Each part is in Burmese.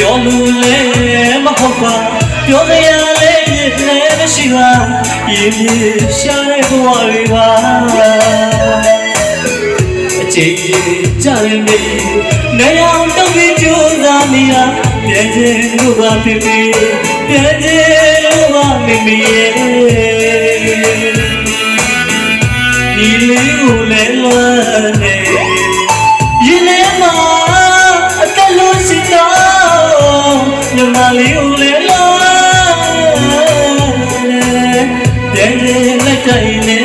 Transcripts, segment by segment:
ပြောလို့လည်းမဟုတ်ပါပြောစရာလည်းမရှိပါရင်ရှာတဲ့ဘဝတွေပါအချိန်ကြရင်နေအောင်တော့ပြီးကြိုးစားနေရပြန်ချင်လို့ပါဖြစ်ပြီးပြန်ချင်လို့ပါမိမိရဲ့ဒီလေးကိုလည်းလွမ်းနေရင်လည်းမအကလို့ရှိတော့ညမလေးကိုလည်းလွမ်းပြန်ချင်လိုက်တိုင်းနေ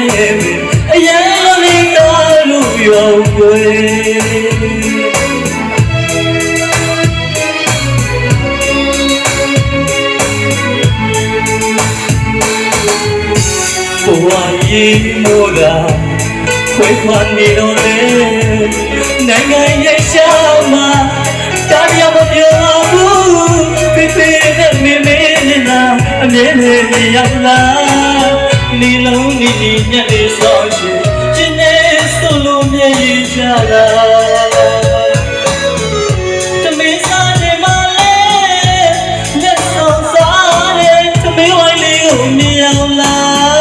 အရင်လိုလေးတော့လို့ပြောွယ်ဘဝရေးမို့လားခွေခွာနေတော့လေနိုင်ငံရဲ့ရှာမှာတရားမပြောဘူးဖေဖေနဲ့မေမေနဲ့လားအမြဲတမ်းရောက်လာနေလုံးနေညက်လေးဆောင်းရှင်ရှင်နဲ့ဆိုလို့မြည်ရကြတာတမင်းစားနေမလဲလက်ဆောင်စားတယ်တမင်းဝိုင်းလေးကိုမြင်အောင်လား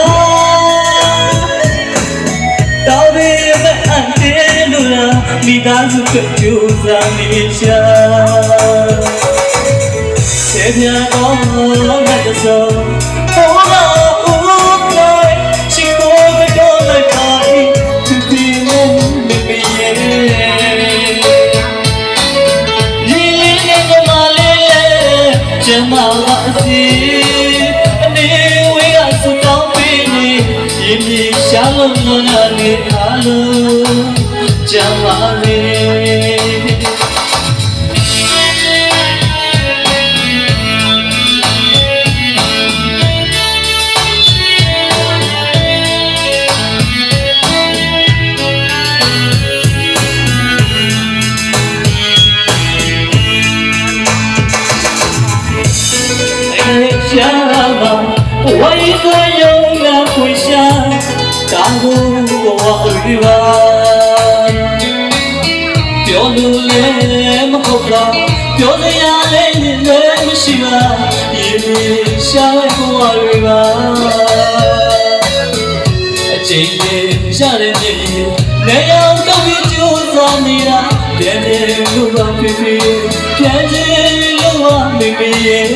တော်ပြီမအပ်တယ်လို့လားမိသားစုကကြိုးစားနေရှာဆေးပြာတော့ငါတစောဟောတော့ကျမပါစီအနေဝေးကစတောင်းပေးနေရင်မြေရှာလို့လွန်နေအားလုံးကျမလေးရှာပါဝိုင်းသွေးရုံနာဖွေရှာတောင်းဖို့ဘဝတွေပါပြောလို့လည်းမဟုတ်တော့ပြောစရာလည်းမရှိပါရင်ရှာတဲ့ဘဝတွေပါအချိန်ကြီးရတဲ့နေ့နေအောင်တော့ပြီးကြိုးစားနေတာပြန်တယ်လို့ပါဖြစ်ဖြစ်ပြန်တယ်လို့ပါမိမိရဲ့